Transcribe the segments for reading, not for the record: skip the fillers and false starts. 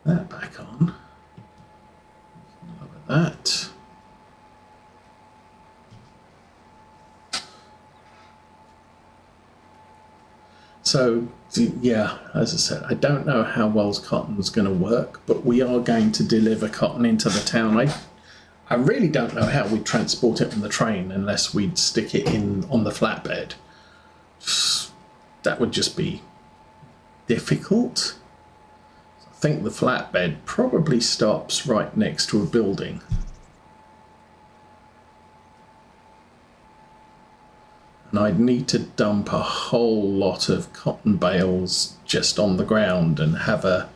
that back on. Lower that. So, yeah, as I said, I don't know how Wells Cotton's going to work, but we are going to deliver cotton into the town. I really don't know how we'd transport it on the train unless we'd stick it in on the flatbed. That would just be difficult. I think the flatbed probably stops right next to a building. And I'd need to dump a whole lot of cotton bales just on the ground and have a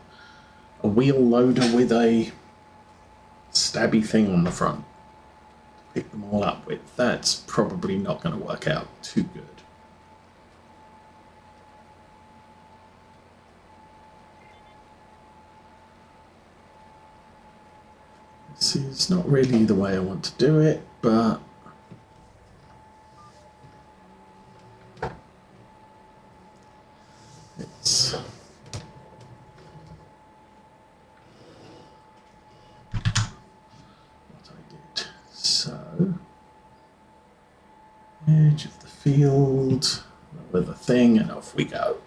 wheel loader with a stabby thing on the front to pick them all up with. That's probably not going to work out too good. This is not really the way I want to do it, but it's what I did. So, edge of the field, lower the thing, and off we go.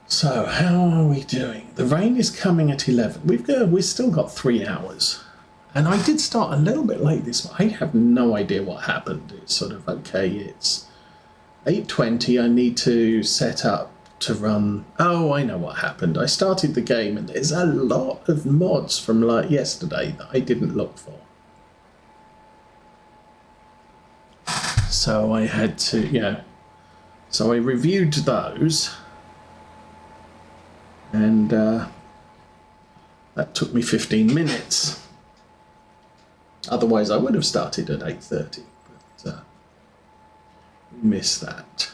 So, how are we doing? The rain is coming at 11. We've still got 3 hours. And I did start a little bit late this morning. I have no idea what happened. It's sort of, okay, it's 8:20. I need to set up to run. Oh, I know what happened. I started the game and there's a lot of mods from like yesterday that I didn't look for. So I had to, so I reviewed those. And that took me 15 minutes. Otherwise, I would have started at 8:30, but missed that.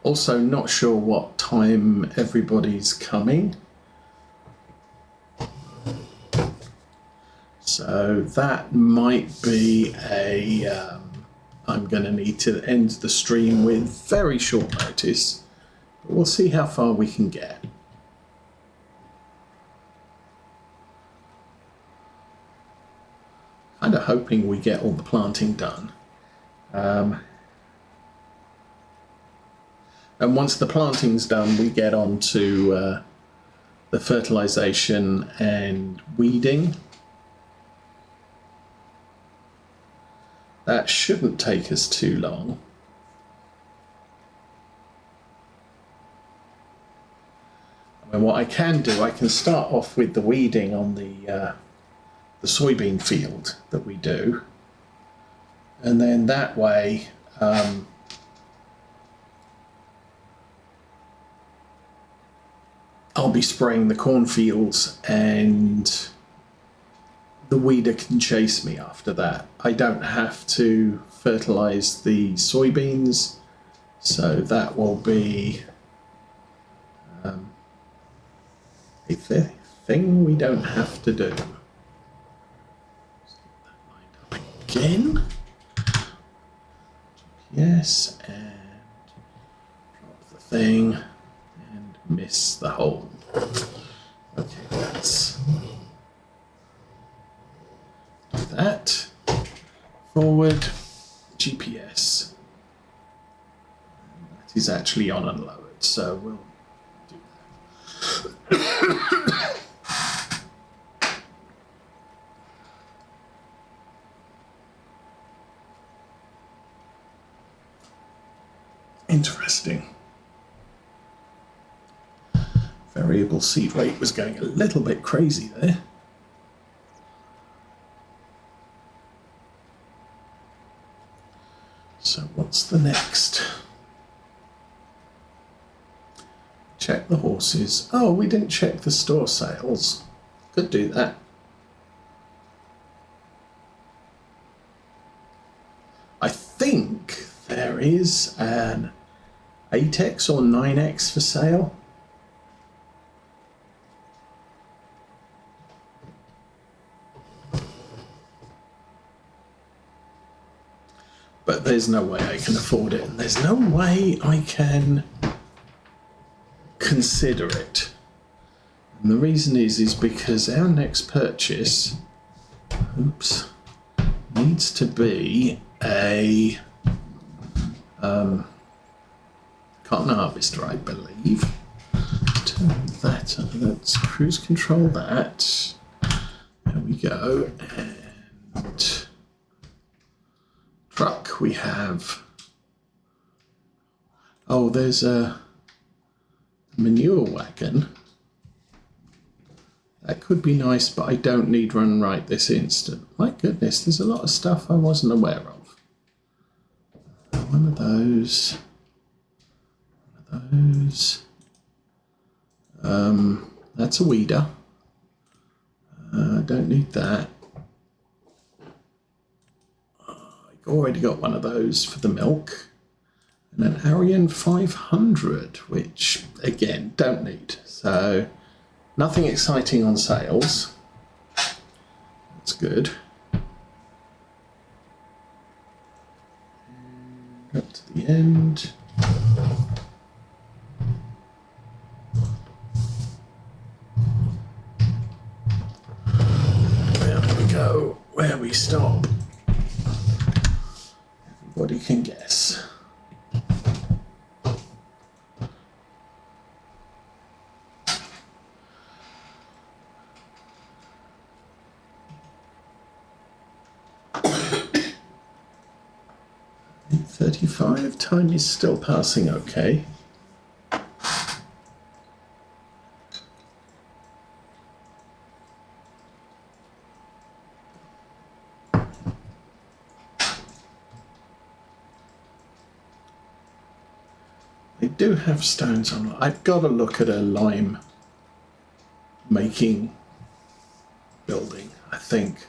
Also, not sure what time everybody's coming. So that might be I'm going to need to end the stream with very short notice, but we'll see how far we can get. Kind of hoping we get all the planting done. And once the planting's done, we get on to the fertilization and weeding. That shouldn't take us too long. And what I can do, I can start off with the weeding on the soybean field that we do. And then that way, I'll be spraying the cornfields and the weeder can chase me after that. I don't have to fertilize the soybeans, so that will be a thing we don't have to do. Let's get that lined up again. Yes, and drop the thing and miss the hole. Okay, that's that. Forward, GPS. That is actually on and lowered, so we'll do that. Interesting. Variable seed rate was going a little bit crazy there. So what's the next? Check the horses. Oh, we didn't check the store sales. Could do that. I think there is an 8x or 9x for sale. but there's no way I can afford it, and there's no way I can consider it. And the reason is because our next purchase, needs to be a cotton harvester, I believe. Turn that, let's cruise control that. There we go. And truck, we have. Oh, there's a manure wagon. That could be nice, but I don't need run right this instant. My goodness, there's a lot of stuff I wasn't aware of. One of those. One of those. That's a weeder. I don't need that. I've already got one of those for the milk. And an Arian 500, which, again, don't need. So, nothing exciting on sales. That's good. Up to the end. There we go. Where we stop. Everybody can guess. Ep35, time is still passing okay. They do have stones on. I've got to look at a lime making building, I think.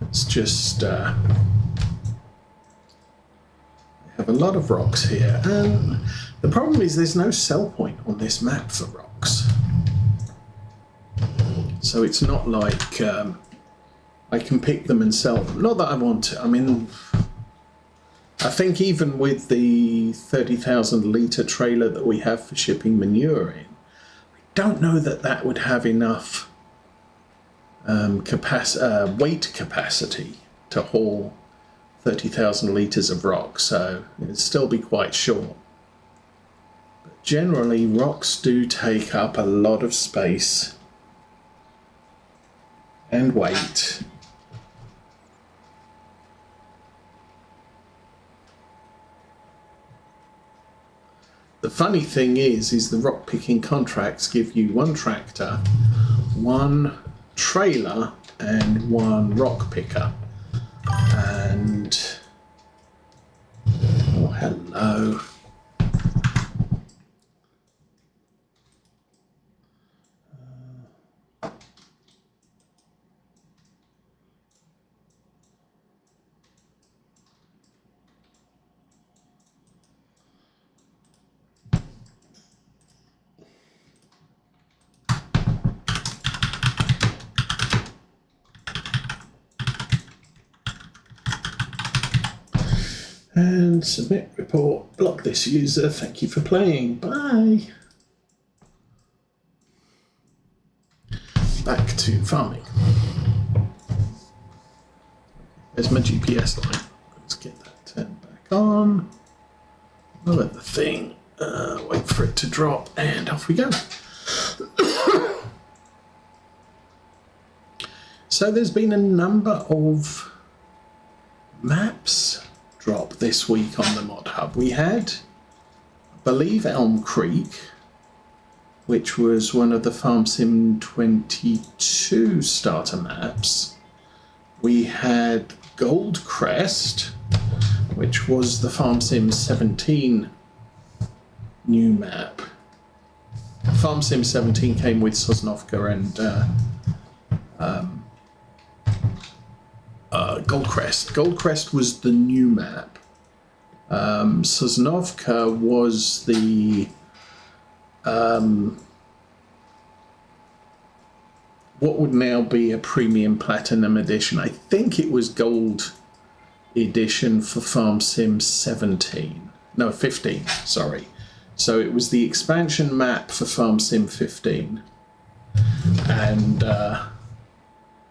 It's just they have a lot of rocks here, and the problem is there's no sell point on this map for rocks, so it's not like I can pick them and sell them. Not that I want to. I mean, I think even with the 30,000 litre trailer that we have for shipping manure in, I don't know that that would have enough weight capacity to haul 30,000 litres of rock, so it'd still be quite short. But generally, rocks do take up a lot of space and weight. The funny thing is the rock picking contracts give you one tractor, one trailer and one rock picker, and oh hello, and submit report, block this user, thank you for playing, bye. Back to farming. There's my GPS line. Let's get that turned back on. Lower the thing, wait for it to drop, and off we go. So there's been a number of maps drop this week on the Mod Hub. We had, I believe, Elm Creek, which was one of the Farm Sim 22 starter maps. We had Gold Crest, which was the Farm Sim 17 new map. Farm Sim 17 came with Sosnovka and Goldcrest. Goldcrest was the new map. Sosnovka was the what would now be a premium platinum edition. I think it was gold edition for Farm Sim 17. No, 15, sorry. So it was the expansion map for Farm Sim 15. And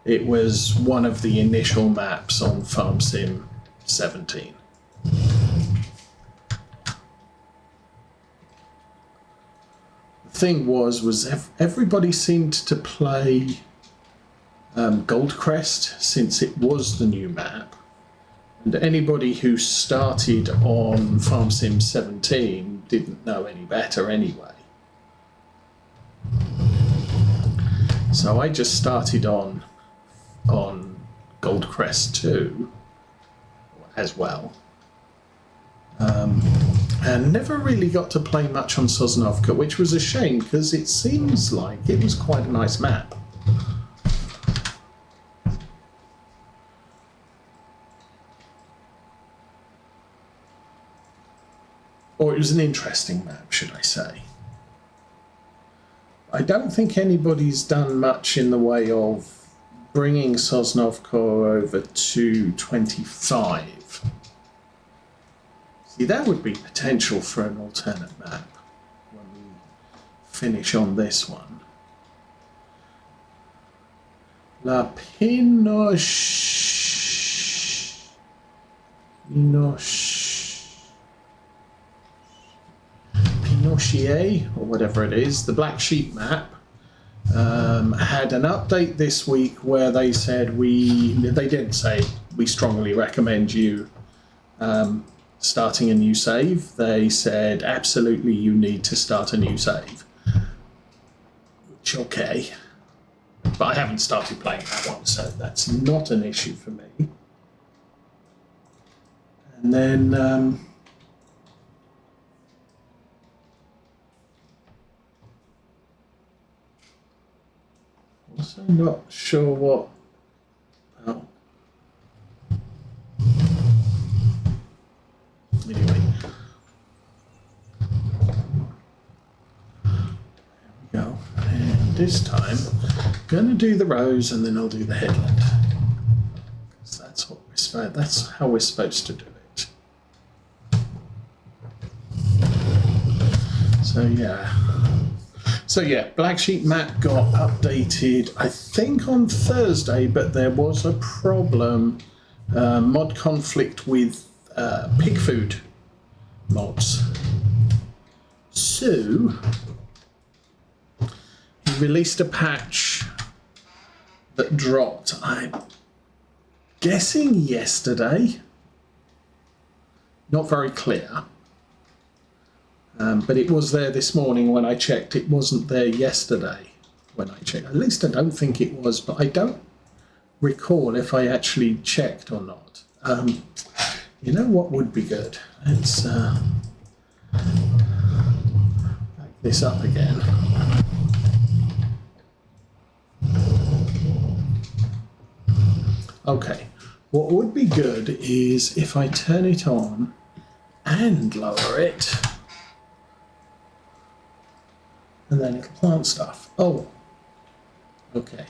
it was one of the initial maps on Farm Sim 17. The thing was everybody seemed to play Goldcrest since it was the new map. And anybody who started on Farm Sim 17 didn't know any better anyway. So I just started on Goldcrest 2 as well. And never really got to play much on Sosnovka, which was a shame because it seems like it was quite a nice map. Or it was an interesting map, should I say. I don't think anybody's done much in the way of bringing Sosnovka over to 25. See, that would be potential for an alternate map when we finish on this one. La Pinochet, or whatever it is, the Black Sheep map, had an update this week where they said they didn't say we strongly recommend you starting a new save. They said absolutely you need to start a new save. Which, okay. But I haven't started playing that one, so that's not an issue for me. And then also not sure what. Oh. Anyway. There we go. And this time, I'm going to do the rose and then I'll do the headland. Because that's how we're supposed to do it. So yeah, Black Sheep map got updated, I think on Thursday, but there was a problem, mod conflict with pig food mods. So he released a patch that dropped, I'm guessing yesterday. Not very clear. But it was there this morning when I checked. It wasn't there yesterday when I checked. At least I don't think it was, but I don't recall if I actually checked or not. You know what would be good? Let's back this up again. Okay, what would be good is if I turn it on and lower it. And then it'll plant stuff. Oh, okay.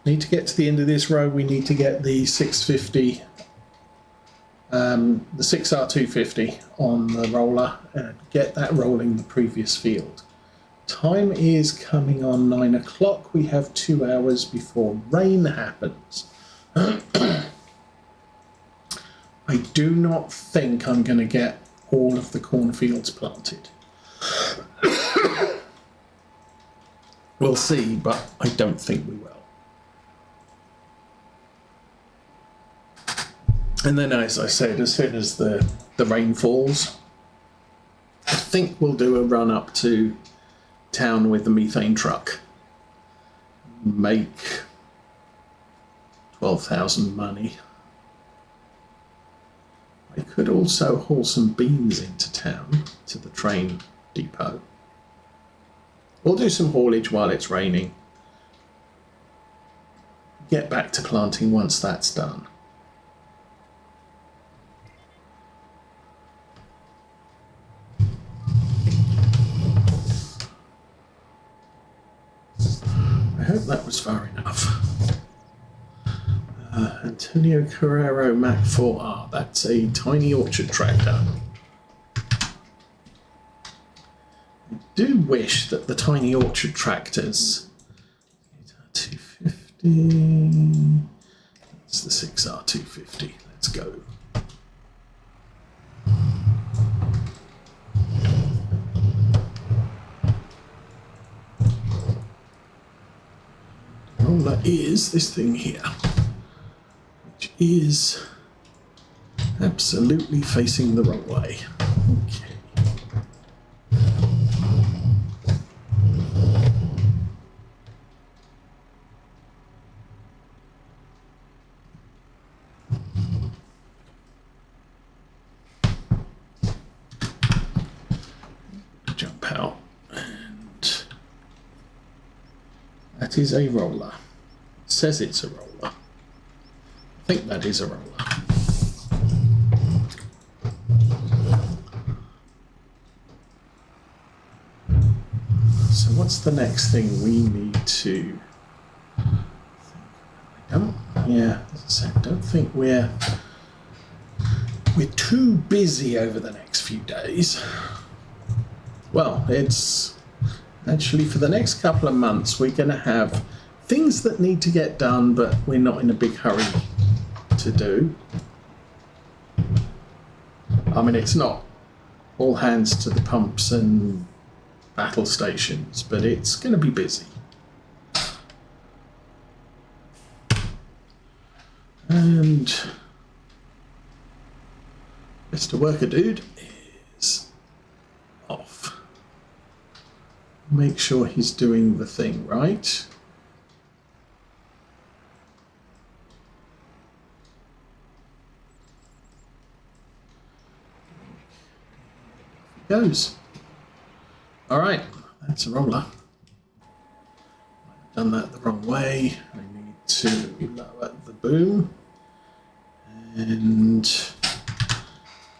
Need to get to the end of this row. We need to get the 650, the 6R250 on the roller and get that rolling the previous field. Time is coming on 9 o'clock. We have 2 hours before rain happens. I do not think I'm going to get all of the cornfields planted. We'll see, but I don't think we will. And then, as I said, as soon as the rain falls, I think we'll do a run up to town with the methane truck. Make 12,000 money. I could also haul some beans into town to the train depot. We'll do some haulage while it's raining. Get back to planting once that's done. I hope that was far enough. Antonio Carrero Mac 4R. That's a tiny orchard tractor. I do wish that the tiny orchard tractors. 250. That's the 6R250. Let's go. Roller is this thing here, which is absolutely facing the wrong way. Okay. Jump out, and that is a roller. It says it's a roller. I think that is a roller. So what's the next thing we need to? Yeah, as I said, I don't think we're too busy over the next few days. Well, it's actually for the next couple of months we're going to have things that need to get done, but we're not in a big hurry to do. I mean, it's not all hands to the pumps and battle stations, but it's going to be busy. And Mr. Worker Dude is off. Make sure he's doing the thing right. Goes. All right, that's a roller. I've done that the wrong way. I need to lower the boom and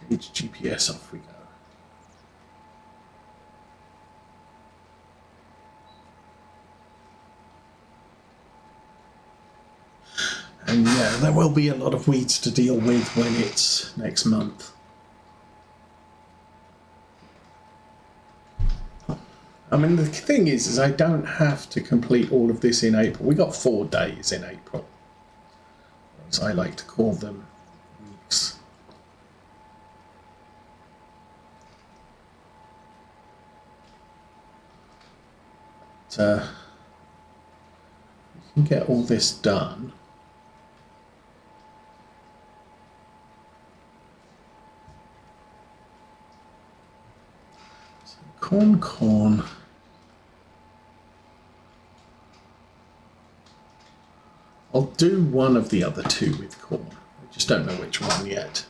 gauge GPS. Off we go. And yeah, there will be a lot of weeds to deal with when it's next month. I mean, the thing is I don't have to complete all of this in April. We got 4 days in April, as I like to call them, weeks. But, we can get all this done. So corn. I'll do one of the other two with corn. I just don't know which one yet.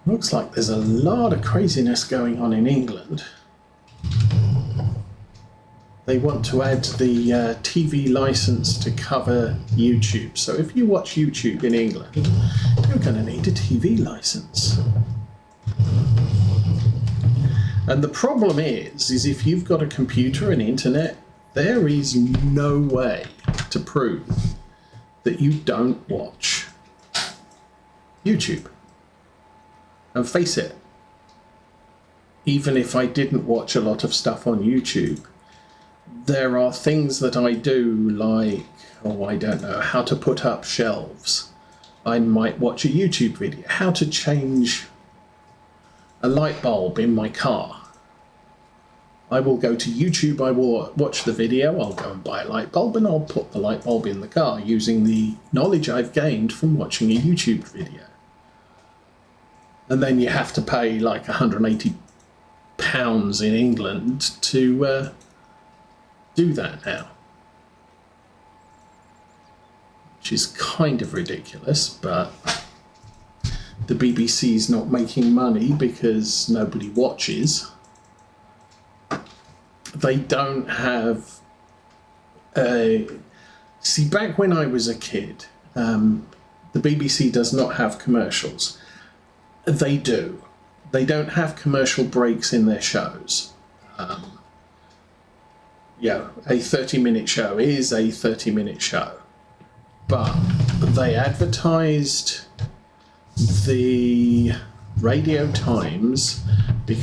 Looks like there's a lot of craziness going on in England. They want to add the TV license to cover YouTube. So if you watch YouTube in England, you're going to need a TV license. And the problem is if you've got a computer and internet, there is no way to prove that you don't watch YouTube. And face it, even if I didn't watch a lot of stuff on YouTube, there are things that I do, like, I don't know, how to put up shelves. I might watch a YouTube video, how to change a light bulb in my car. I will go to YouTube, I will watch the video, I'll go and buy a light bulb, and I'll put the light bulb in the car using the knowledge I've gained from watching a YouTube video. And then you have to pay like £180 in England to do that now, which is kind of ridiculous, but the BBC's not making money because nobody watches. They don't have see, back when I was a kid, the BBC does not have commercials. They do. They don't have commercial breaks in their shows. A 30-minute show is a 30-minute show. But they advertised the radio times